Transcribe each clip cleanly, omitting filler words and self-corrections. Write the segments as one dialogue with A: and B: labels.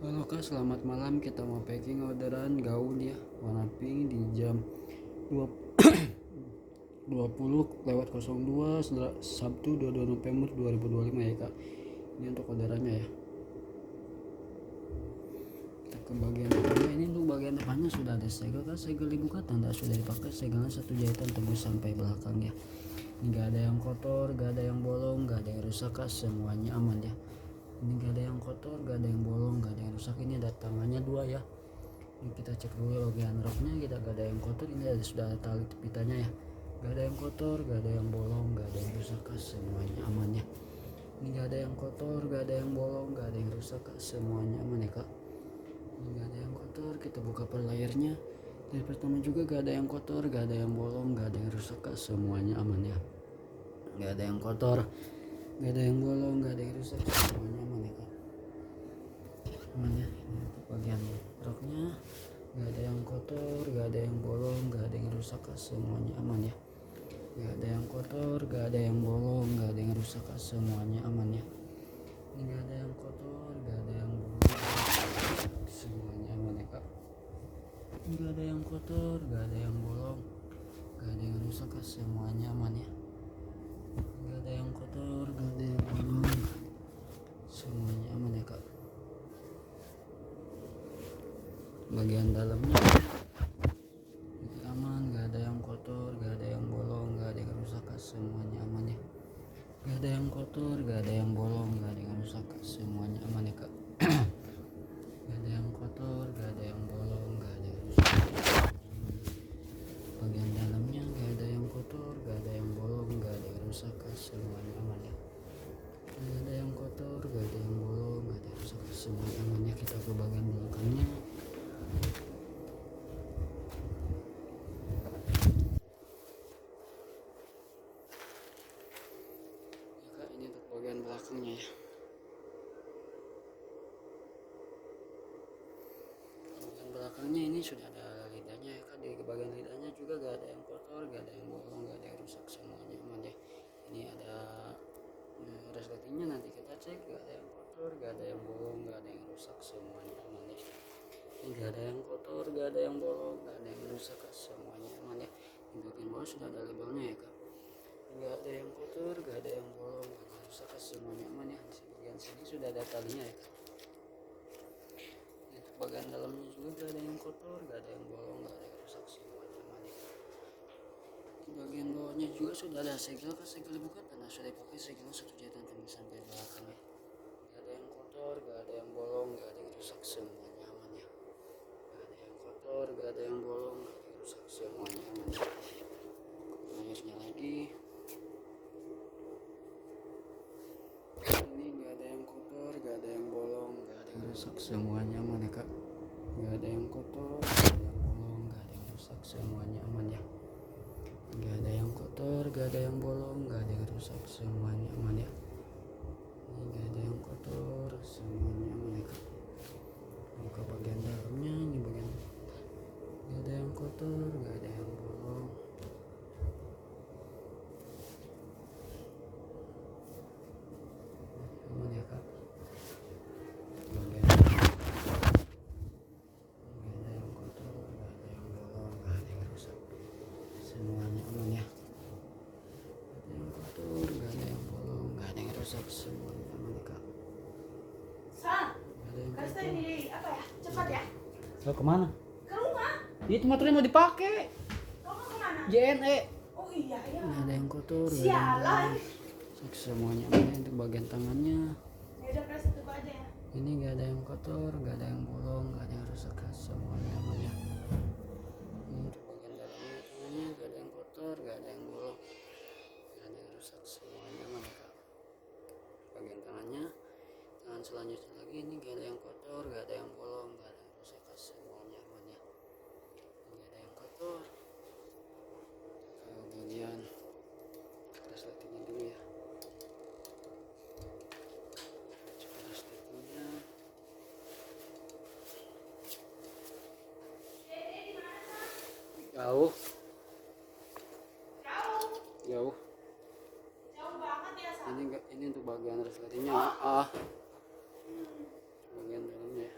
A: Halo Kak, selamat malam. Kita mau packing orderan gaun ya, warna pink di jam 20.02 Sabtu 22 November 2025 ya Kak. Ini untuk orderannya ya. Kita ke bagian depannya. Ini untuk bagian depannya sudah ada segel Kak. Segel dibuka, tanda sudah dipakai. Segelnya satu jahitan tembus sampai belakang ya. Ini gak ada yang kotor, gak ada yang bolong, gak ada yang rusak Kak. Semuanya aman ya. Ini gak ada yang kotor, gak ada yang bolong, gak ada yang rusak. Ini ada tangannya dua ya. Ini kita cek dulu bagian roknya, kita gak ada yang kotor. Ini sudah ada tali pitanya ya. Gak ada yang kotor, gak ada yang bolong, gak ada yang rusak Kak. Semuanya aman ya. Ini gak ada yang kotor, gak ada yang bolong, gak ada yang rusak Kak. Semuanya aman ya Kak. Ini gak ada yang kotor. Kita buka per layarnya. Dari pertama juga gak ada yang kotor, gak ada yang bolong, gak ada yang rusak Kak. Semuanya aman ya. Gak ada yang kotor, gak ada yang bolong, gak ada yang rusak. Semuanya aman ya Kak. Aman ya. Ini untuk bagian roknya. Gak ada yang kotor, gak ada yang bolong, gak ada yang rusak Kak. Semuanya aman ya. Gak ada yang kotor, gak ada yang bolong, gak ada yang rusak Kak. Semuanya aman ya. Ini gak ada yang kotor, gak ada yang bolong, semuanya aman ya Kak. Gak ada yang kotor, gak ada yang bolong, gak ada yang rusak Kak. Semuanya aman ya. Gak ada yang kotor, gak ada yang bolong, semuanya aman ya Kak. Bagian dalamnya ini aman, gak ada yang kotor, gak ada yang bolong, gak ada yang rusak Kak. Semuanya aman ya. Gak ada yang kotor, gak ada yang bolong, gak ada yang rusak Kak. Semuanya aman ya Kak. Gak ada yang kotor, gak ada yang bolong, gak ada yang rusak. Bagian dalamnya gak ada yang kotor, gak ada yang bolong, gak ada yang rusak Kak. Semuanya aman ya. Gak ada yang kotor, gak ada yang bolong, gak ada yang rusak. Semuanya aman ya. Kita ke bagian belakangnya. Ya Kak, ini untuk bagian belakangnya ya. Bagian belakangnya ini sudah ada lidahnya ya Kak. Di bagian lidahnya juga gak ada yang kotor, gak ada yang bolong, gak ada yang rusak. Semuanya aman ya. Ini ada resletingnya, nanti kita cek. Gak ada yang kotor, gak ada yang bolong, gak ada yang rusak. Semuanya aman ya. Ini gak ada yang kotor, gak ada yang bolong, gak ada yang rusak Kak. Semuanya aman ya. Di bagian bawah sudah ada labelnya ya Kak. Gak ada yang kotor, gak ada yang bolong, gak ada yang rusak Kak. Semuanya aman ya. Di bagian sini sudah ada talinya ya Kak. Untuk bagian dalamnya juga gak ada yang kotor, gak ada yang bolong, gak ada yang rusak. Semuanya aman ya. Di bagian bawahnya juga sudah ada segel Kak. Segel dibuka, karena sudah dipakai segelnya satu jahitan tembus sampai belakang ya. Gak ada yang kotor, gak ada yang bolong, gak ada yang rusak. Semuanya aman ya. Gak ada yang kotor, gak ada yang bolong, gak ada yang rusak. Semuanya aman ya. Layarnya lagi. Ini gak ada yang kotor, gak ada yang bolong, gak ada yang rusak. Semuanya aman ya Kak. Gak ada yang kotor, gak ada yang bolong, gak ada yang rusak. Semuanya aman ya. Gak ada yang kotor, gak ada yang bolong, gak ada yang rusak. Semuanya aman ya. Ini gak ada yang kotor, semuanya aman ya Kak. Buka bagian dalamnya. Ini bagian gak ada yang kotor, gak ada yang bolong. Aman ya Kak. Bagian gak ada yang kotor, gak ada yang bolong, gak ada yang rusak. Semuanya aman ya. Gak ada yang kotor, gak ada yang bolong, gak ada yang rusak. Semuanya aman ya Kak. Gak ada yang kotor.
B: Apa ya? Cepat ya.
A: Lo kemana?
B: Ke rumah.
A: Itu motornya mau dipakai.
B: Kamu kemana?
A: JNE.
B: Oh iya ya.
A: Gak ada yang kotor, gak ada yang
B: Sialan.
A: bolong. Semuanya aman ya. Untuk bagian tangannya.
B: Ya udah kasih itu aja ya.
A: Ini gak ada yang kotor, gak ada yang bolong, gak ada yang rusak Kak. Semuanya aman ya. Ini untuk bagian dalamnya, tangannya gak ada yang kotor, gak ada yang bolong, gak ada yang rusak. Semuanya aman ya Kak. Bagian tangannya, tangan selanjutnya lagi, ini gak ada yang kotor, gak ada yang bolong, gak ada yang rusak Kak. Semuanya aman ya. Ini gak ada yang kotor. Ke bagian resletingnya dulu ya. Coba resletingnya. Jauh,
B: Jauh.
A: jauh.
B: Jauh banget ya, Sa.
A: Ini untuk bagian resletingnya. Bagian dalamnya ya.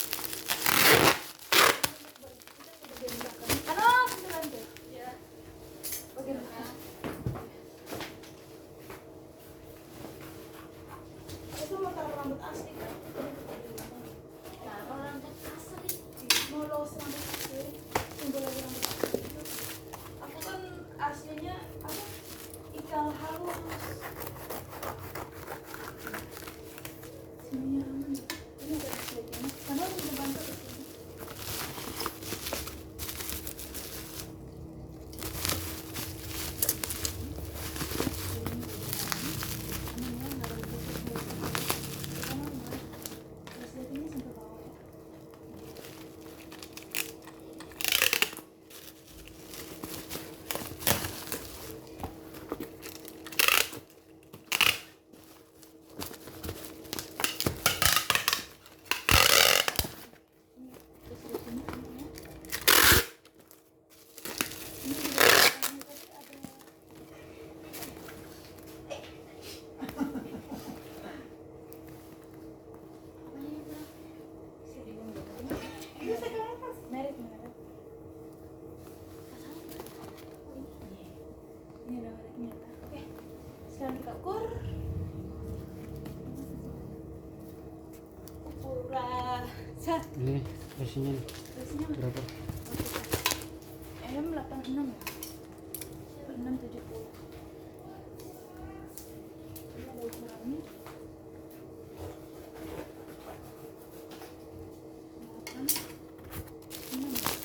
B: sekarang kita ukur. Ukurlah. Sat.
A: Ini versinya nih.
B: Versinya
A: Berapa?
B: M86 ya. 8670. Ini ada ukurannya. 86.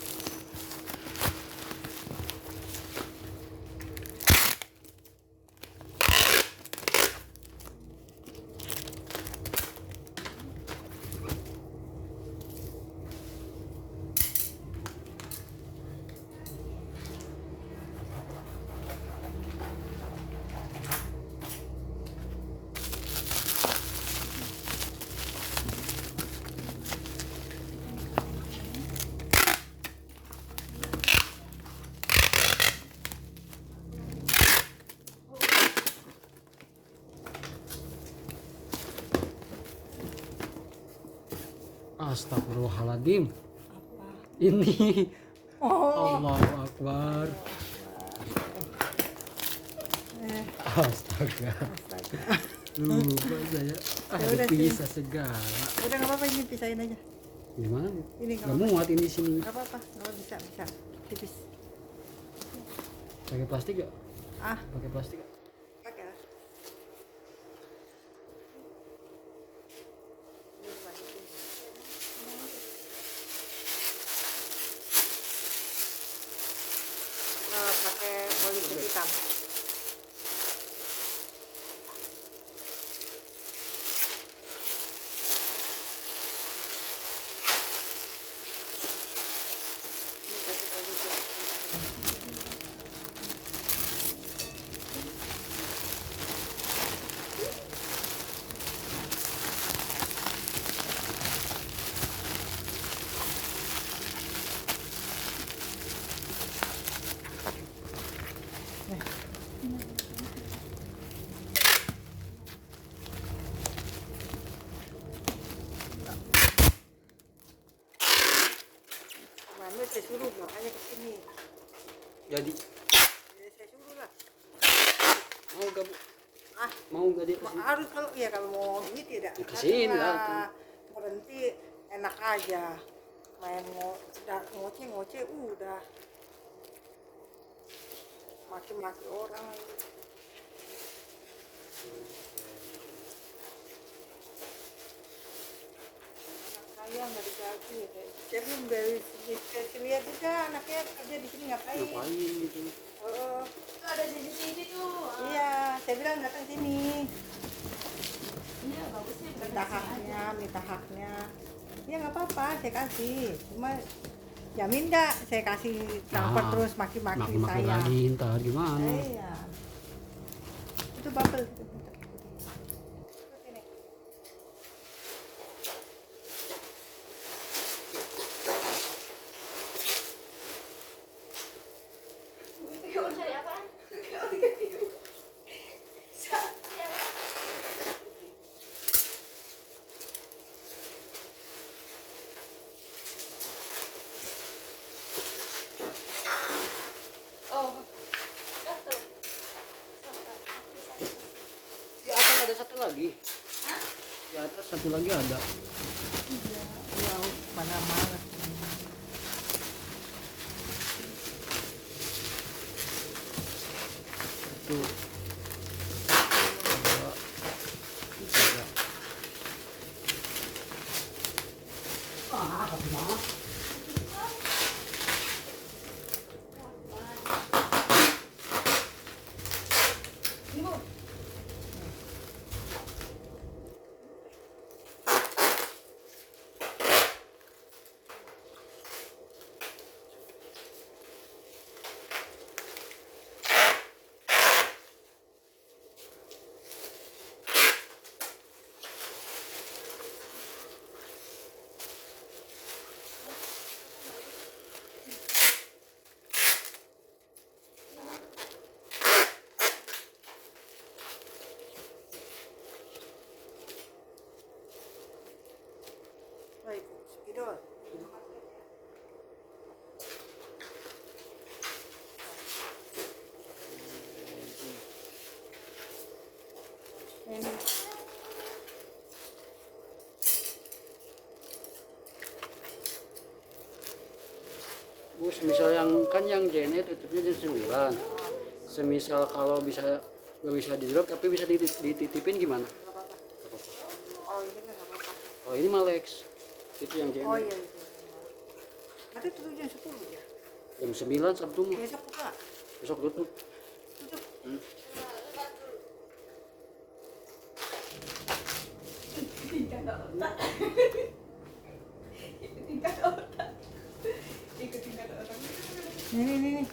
A: Astagfirullahaladzim.
C: Apa?
A: Ini
C: Oh.
A: Allahu Akbar. Astaga.
C: Astaga.
A: Lupa saya.
C: Ya udah,
A: Dipisah segala.
C: Udah nggak apa-apa, ini pisahin aja.
A: Gimana?
C: Ini nggak
A: Gak muat ini di sini.
C: Nggak apa-apa, nggak bisa tipis.
A: Pakai plastik gak?
C: Ah,
A: Pakai plastik gak?
C: pakai lah. Pakai politik hitam. Ini pakai politik hitam. Mami saya suruh makanya ke sini.
A: Jadi
C: Ya, saya suruh lah.
A: mau gak Bu?
C: Ah,
A: Mau gak dia kesini?
C: harus kalau ya kalau mau ini tidak.
A: Ya, kesini lah.
C: Karena berhenti enak aja. Main ngoceh udah. Maki-maki orang. Saya nggak digaji ya. Saya belum dari sini. Saya lihat juga anaknya kerja di sini ngapain.
A: Ngapain gitu?
C: Oh,
B: Itu ada CCTV tuh.
C: iya, saya bilang datang sini.
B: Iya, bagusnya
C: Minta haknya. Ya nggak apa-apa, saya kasih. Cuma jamin nggak saya kasih transfer
A: Ah,
C: terus maki-maki
A: Maki-maki
C: saya.
A: lagi ntar gimana?
C: Iya. Itu bubble. Sini.
B: Kamu cari apaan? Oh, satu.
A: Di atas ada satu lagi. Di atas satu lagi ada.
C: Ya, mana-mana.
A: Satu. Dua. Tiga. Ah, gimana?
C: Ini.
A: Bu, semisal yang kan yang JNE tutupnya jam 9. Semisal kalau bisa nggak bisa di drop tapi bisa dititipin gimana?
C: Nggak apa-apa. Oh ini nggak apa-apa.
A: Oh ini Malex. Itu yang JNE.
C: Oh iya. Nanti tutup jam 10 ya.
A: Jam 9 Sabtu mah.
C: Besok buka.
A: Besok tutup.
C: Tutup.
B: Tingkat otak. Tingkat otak. Ikut tingkat otak.
C: Ini.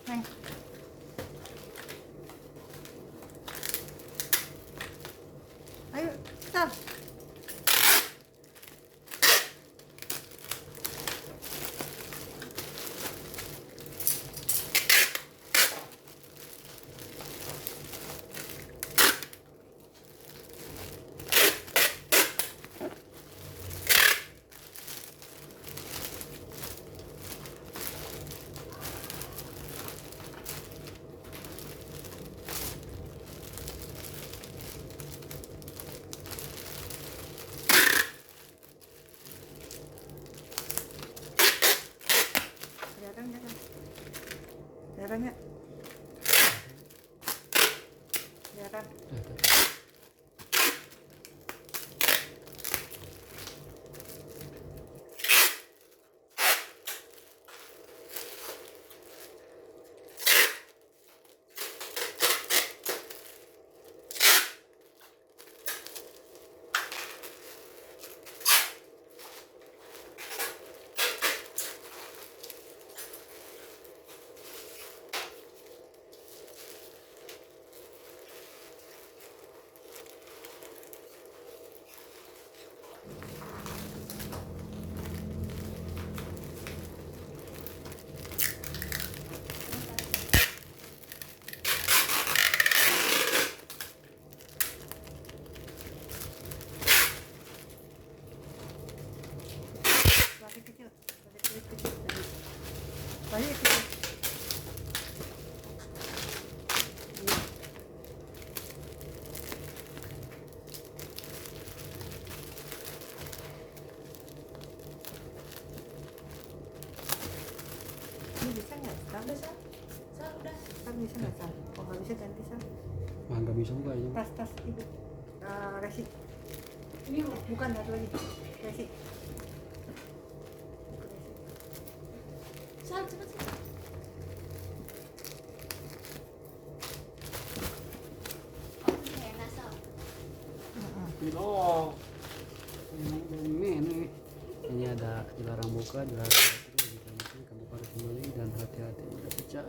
C: Neng. Ayo, stop. Kelihatan nggak? Kelihatan. Balik kecil. Balik kecil. Ini bisa nggak?
B: Udah sah. Sah udah.
C: Kan bisa nggak sah? Oh nggak bisa ganti sah.
A: Wah nggak bisa buka ini.
C: Tas ibu. Resi.
B: Ini udah.
C: Bukan satu lagi. Resi.
B: Sah cepet sih.
A: Oh, ini ada dilarang buka, dilarang dikamukan, kamu harus kembali dan hati-hati udah pecah.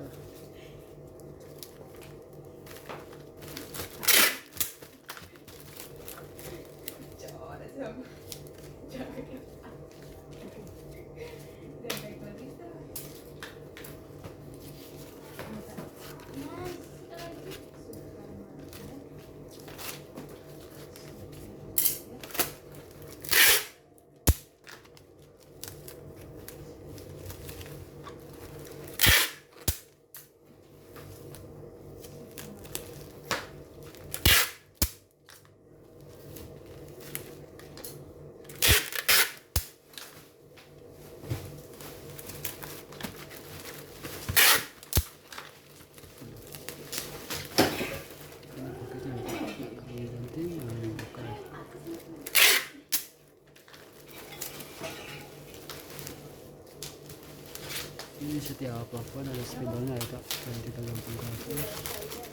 A: Ini setiap plafon ada spidolnya ya kak, yang kita gantung ke atas.